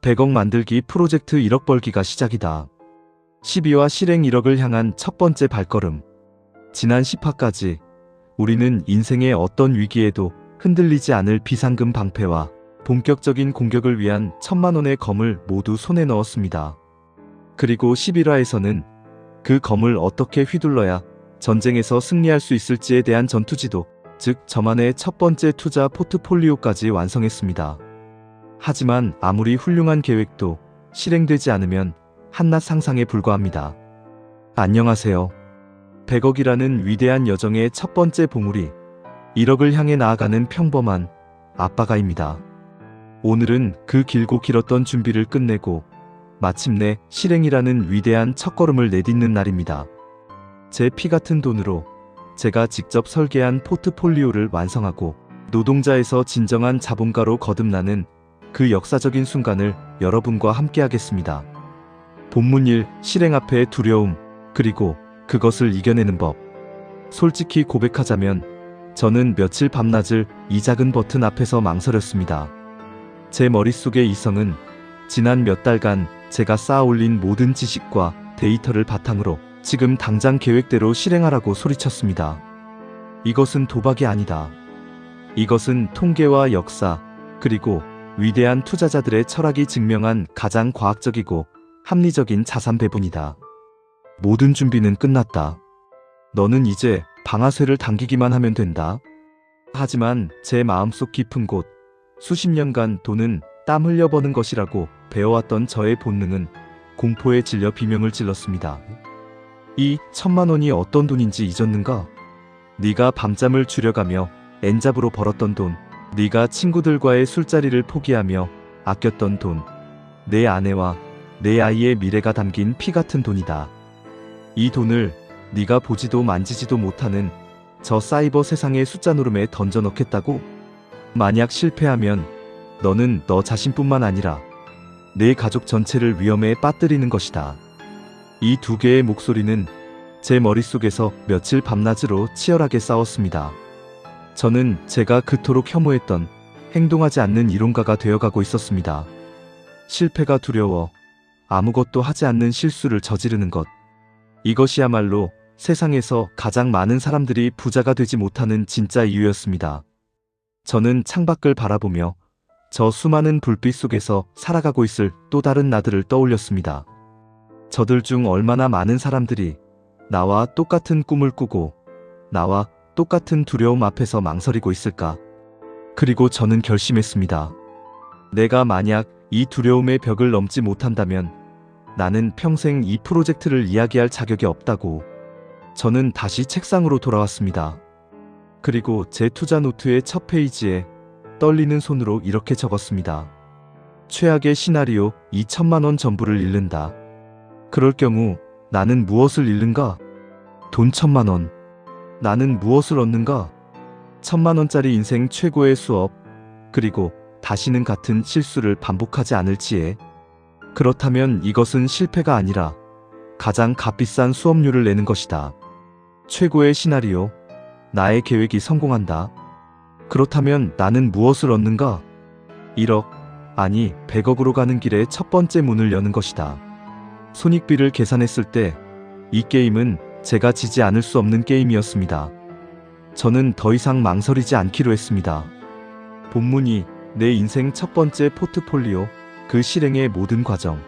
100억 만들기 프로젝트 1억 벌기가 시작이다. 12화 실행 1억을 향한 첫 번째 발걸음. 지난 10화까지 우리는 인생의 어떤 위기에도 흔들리지 않을 비상금 방패와 본격적인 공격을 위한 1000만 원의 검을 모두 손에 넣었습니다. 그리고 11화에서는 그 검을 어떻게 휘둘러야 전쟁에서 승리할 수 있을지에 대한 전투지도, 즉 저만의 첫 번째 투자 포트폴리오까지 완성했습니다. 하지만 아무리 훌륭한 계획도 실행되지 않으면 한낱 상상에 불과합니다. 안녕하세요. 100억이라는 위대한 여정의 첫 번째 봉우리, 1억을 향해 나아가는 평범한 아빠가입니다. 오늘은 그 길고 길었던 준비를 끝내고 마침내 실행이라는 위대한 첫걸음을 내딛는 날입니다. 제 피 같은 돈으로 제가 직접 설계한 포트폴리오를 완성하고 노동자에서 진정한 자본가로 거듭나는 그 역사적인 순간을 여러분과 함께하겠습니다. 본문 1. 실행 앞의 두려움, 그리고 그것을 이겨내는 법. 솔직히 고백하자면 저는 며칠 밤낮을 이 작은 버튼 앞에서 망설였습니다. 제 머릿속의 이성은 지난 몇 달간 제가 쌓아 올린 모든 지식과 데이터를 바탕으로 지금 당장 계획대로 실행하라고 소리쳤습니다. 이것은 도박이 아니다. 이것은 통계와 역사, 그리고 위대한 투자자들의 철학이 증명한 가장 과학적이고 합리적인 자산 배분이다. 모든 준비는 끝났다. 너는 이제 방아쇠를 당기기만 하면 된다. 하지만 제 마음속 깊은 곳, 수십 년간 돈은 땀 흘려 버는 것이라고 배워왔던 저의 본능은 공포에 질려 비명을 질렀습니다. 이 1000만 원이 어떤 돈인지 잊었는가? 네가 밤잠을 줄여가며 엔잡으로 벌었던 돈, 네가 친구들과의 술자리를 포기하며 아꼈던 돈, 내 아내와 내 아이의 미래가 담긴 피 같은 돈이다. 이 돈을 네가 보지도 만지지도 못하는 저 사이버 세상의 숫자 노름에 던져 넣겠다고? 만약 실패하면 너는 너 자신뿐만 아니라 내 가족 전체를 위험에 빠뜨리는 것이다. 이 두 개의 목소리는 제 머릿속에서 며칠 밤낮으로 치열하게 싸웠습니다. 저는 제가 그토록 혐오했던 행동하지 않는 이론가가 되어가고 있었습니다. 실패가 두려워 아무것도 하지 않는 실수를 저지르는 것. 이것이야말로 세상에서 가장 많은 사람들이 부자가 되지 못하는 진짜 이유였습니다. 저는 창밖을 바라보며 저 수많은 불빛 속에서 살아가고 있을 또 다른 나들을 떠올렸습니다. 저들 중 얼마나 많은 사람들이 나와 똑같은 꿈을 꾸고 나와 똑같은 두려움 앞에서 망설이고 있을까? 그리고 저는 결심했습니다. 내가 만약 이 두려움의 벽을 넘지 못한다면 나는 평생 이 프로젝트를 이야기할 자격이 없다고. 저는 다시 책상으로 돌아왔습니다. 그리고 제 투자 노트의 첫 페이지에 떨리는 손으로 이렇게 적었습니다. 최악의 시나리오, 2000만 원 전부를 잃는다. 그럴 경우 나는 무엇을 잃는가? 돈 1000만 원. 나는 무엇을 얻는가? 1000만 원짜리 인생 최고의 수업, 그리고 다시는 같은 실수를 반복하지 않을지에. 그렇다면 이것은 실패가 아니라 가장 값비싼 수업료를 내는 것이다. 최고의 시나리오, 나의 계획이 성공한다. 그렇다면 나는 무엇을 얻는가? 1억, 아니 100억으로 가는 길의 첫 번째 문을 여는 것이다. 손익비를 계산했을 때 이 게임은 제가 지지 않을 수 없는 게임이었습니다. 저는 더 이상 망설이지 않기로 했습니다. 본문이 내 인생 첫 번째 포트폴리오, 그 실행의 모든 과정.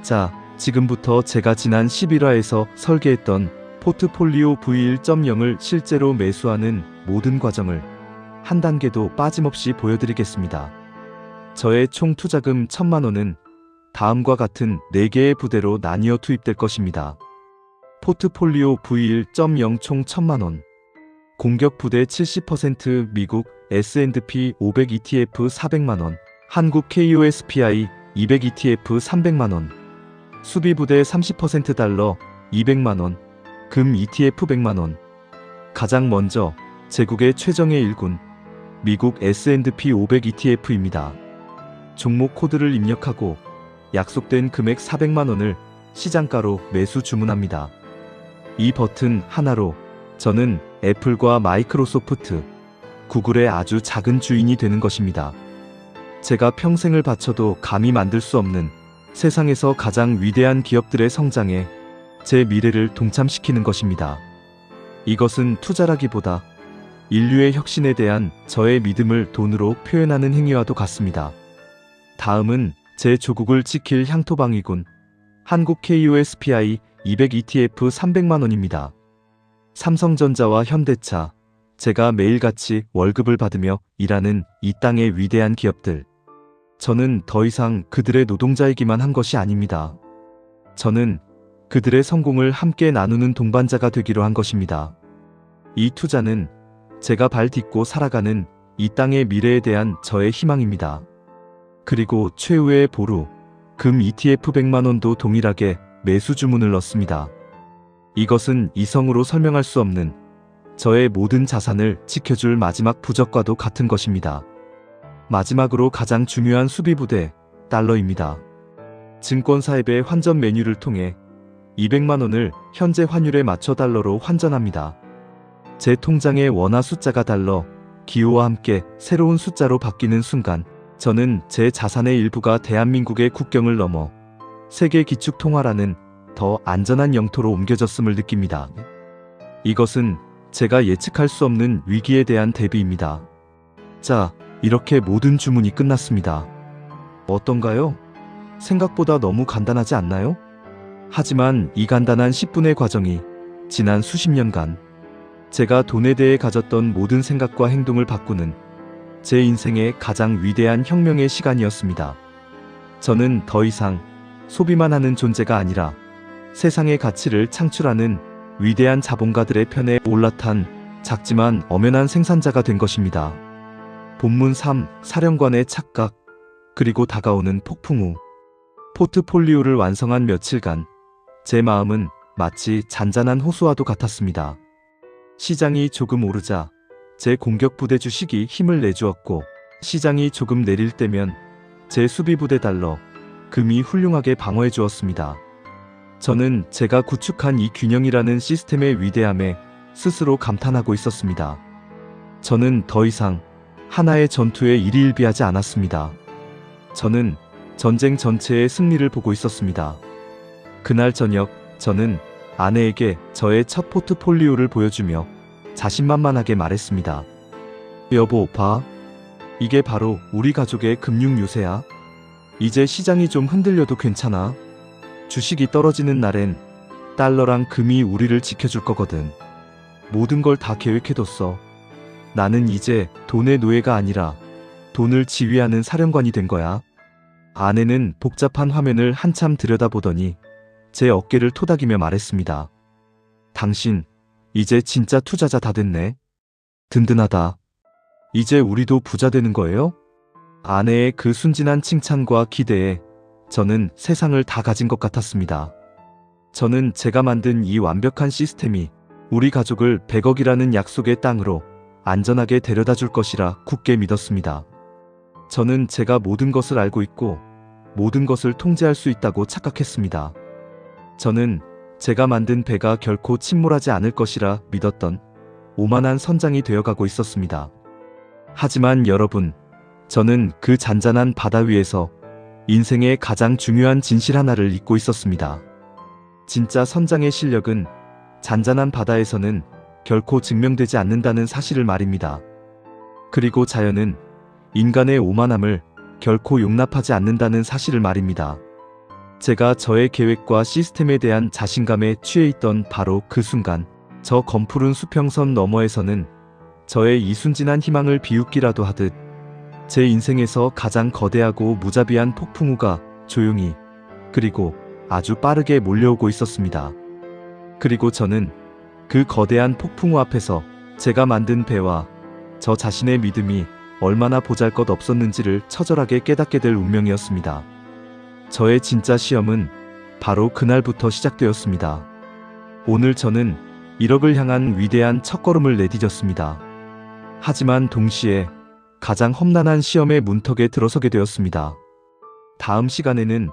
자, 지금부터 제가 지난 11화에서 설계했던 포트폴리오 V1.0을 실제로 매수하는 모든 과정을 한 단계도 빠짐없이 보여드리겠습니다. 저의 총 투자금 1000만 원은 다음과 같은 4개의 부대로 나뉘어 투입될 것입니다. 포트폴리오 V1.0 총 1000만 원. 공격 부대 70% 미국 S&P 500 ETF 400만 원, 한국 KOSPI 200 ETF 300만 원. 수비 부대 30% 달러 200만 원, 금 ETF 100만 원. 가장 먼저 제국의 최정예 1군, 미국 S&P 500 ETF입니다. 종목 코드를 입력하고 약속된 금액 400만 원을 시장가로 매수 주문합니다. 이 버튼 하나로 저는 애플과 마이크로소프트, 구글의 아주 작은 주인이 되는 것입니다. 제가 평생을 바쳐도 감히 만들 수 없는 세상에서 가장 위대한 기업들의 성장에 제 미래를 동참시키는 것입니다. 이것은 투자라기보다 인류의 혁신에 대한 저의 믿음을 돈으로 표현하는 행위와도 같습니다. 다음은 제 조국을 지킬 향토방위군 한국 KOSPI 200 ETF 300만원입니다. 삼성전자와 현대차, 제가 매일같이 월급을 받으며 일하는 이 땅의 위대한 기업들. 저는 더 이상 그들의 노동자이기만 한 것이 아닙니다. 저는 그들의 성공을 함께 나누는 동반자가 되기로 한 것입니다. 이 투자는 제가 발 딛고 살아가는 이 땅의 미래에 대한 저의 희망입니다. 그리고 최후의 보루, 금 ETF 100만원도 동일하게 매수 주문을 넣습니다. 이것은 이성으로 설명할 수 없는 저의 모든 자산을 지켜줄 마지막 부적과도 같은 것입니다. 마지막으로 가장 중요한 수비부대, 달러입니다. 증권사앱의 환전 메뉴를 통해 200만원을 현재 환율에 맞춰 달러로 환전합니다. 제 통장의 원화 숫자가 달러, 기호와 함께 새로운 숫자로 바뀌는 순간 저는 제 자산의 일부가 대한민국의 국경을 넘어 세계 기축 통화라는 더 안전한 영토로 옮겨졌음을 느낍니다. 이것은 제가 예측할 수 없는 위기에 대한 대비입니다. 자, 이렇게 모든 주문이 끝났습니다. 어떤가요? 생각보다 너무 간단하지 않나요? 하지만 이 간단한 10분의 과정이 지난 수십 년간 제가 돈에 대해 가졌던 모든 생각과 행동을 바꾸는 제 인생의 가장 위대한 혁명의 시간이었습니다. 저는 더 이상 소비만 하는 존재가 아니라 세상의 가치를 창출하는 위대한 자본가들의 편에 올라탄 작지만 엄연한 생산자가 된 것입니다. 본문 3. 사령관의 착각, 그리고 다가오는 폭풍 후. 포트폴리오를 완성한 며칠간 제 마음은 마치 잔잔한 호수와도 같았습니다. 시장이 조금 오르자 제 공격부대 주식이 힘을 내주었고, 시장이 조금 내릴 때면 제 수비부대 달러, 금이 훌륭하게 방어해 주었습니다. 저는 제가 구축한 이 균형이라는 시스템의 위대함에 스스로 감탄하고 있었습니다. 저는 더 이상 하나의 전투에 일희일비하지 않았습니다. 저는 전쟁 전체의 승리를 보고 있었습니다. 그날 저녁 저는 아내에게 저의 첫 포트폴리오를 보여주며 자신만만하게 말했습니다. 여보, 봐. 이게 바로 우리 가족의 금융 요새야. 이제 시장이 좀 흔들려도 괜찮아. 주식이 떨어지는 날엔 달러랑 금이 우리를 지켜줄 거거든. 모든 걸 다 계획해뒀어. 나는 이제 돈의 노예가 아니라 돈을 지휘하는 사령관이 된 거야. 아내는 복잡한 화면을 한참 들여다보더니 제 어깨를 토닥이며 말했습니다. 당신, 이제 진짜 투자자 다 됐네. 든든하다. 이제 우리도 부자 되는 거예요? 아내의 그 순진한 칭찬과 기대에 저는 세상을 다 가진 것 같았습니다. 저는 제가 만든 이 완벽한 시스템이 우리 가족을 100억이라는 약속의 땅으로 안전하게 데려다 줄 것이라 굳게 믿었습니다. 저는 제가 모든 것을 알고 있고 모든 것을 통제할 수 있다고 착각했습니다. 저는 제가 만든 배가 결코 침몰하지 않을 것이라 믿었던 오만한 선장이 되어가고 있었습니다. 하지만 여러분, 저는 그 잔잔한 바다 위에서 인생의 가장 중요한 진실 하나를 잊고 있었습니다. 진짜 선장의 실력은 잔잔한 바다에서는 결코 증명되지 않는다는 사실을 말입니다. 그리고 자연은 인간의 오만함을 결코 용납하지 않는다는 사실을 말입니다. 제가 저의 계획과 시스템에 대한 자신감에 취해 있던 바로 그 순간, 저 검푸른 수평선 너머에서는 저의 이 순진한 희망을 비웃기라도 하듯 제 인생에서 가장 거대하고 무자비한 폭풍우가 조용히 그리고 아주 빠르게 몰려오고 있었습니다. 그리고 저는 그 거대한 폭풍우 앞에서 제가 만든 배와 저 자신의 믿음이 얼마나 보잘것없었는지를 처절하게 깨닫게 될 운명이었습니다. 저의 진짜 시험은 바로 그날부터 시작되었습니다. 오늘 저는 1억을 향한 위대한 첫걸음을 내디뎠습니다. 하지만 동시에 가장 험난한 시험의 문턱에 들어서게 되었습니다. 다음 시간에는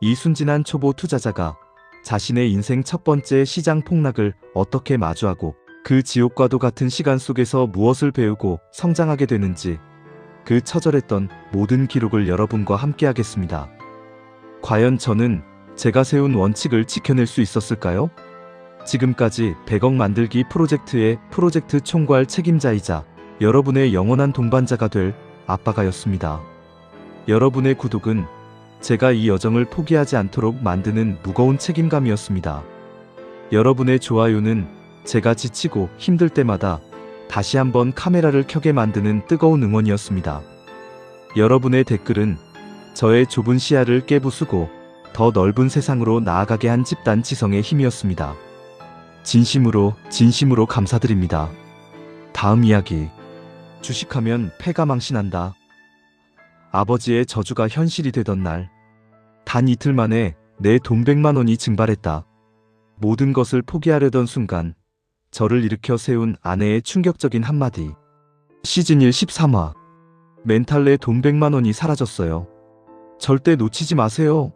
이 순진한 초보 투자자가 자신의 인생 첫 번째 시장 폭락을 어떻게 마주하고 그 지옥과도 같은 시간 속에서 무엇을 배우고 성장하게 되는지, 그 처절했던 모든 기록을 여러분과 함께하겠습니다. 과연 저는 제가 세운 원칙을 지켜낼 수 있었을까요? 지금까지 100억 만들기 프로젝트의 프로젝트 총괄 책임자이자 여러분의 영원한 동반자가 될 아빠가였습니다. 여러분의 구독은 제가 이 여정을 포기하지 않도록 만드는 무거운 책임감이었습니다. 여러분의 좋아요는 제가 지치고 힘들 때마다 다시 한번 카메라를 켜게 만드는 뜨거운 응원이었습니다. 여러분의 댓글은 저의 좁은 시야를 깨부수고 더 넓은 세상으로 나아가게 한 집단 지성의 힘이었습니다. 진심으로 감사드립니다. 다음 이야기. 주식하면 패가 망신한다. 아버지의 저주가 현실이 되던 날, 단 이틀 만에 내 돈 100만 원이 증발했다. 모든 것을 포기하려던 순간 저를 일으켜 세운 아내의 충격적인 한마디. 시즌 1 13화. 멘탈 내 돈 100만 원이 사라졌어요. 절대 놓치지 마세요.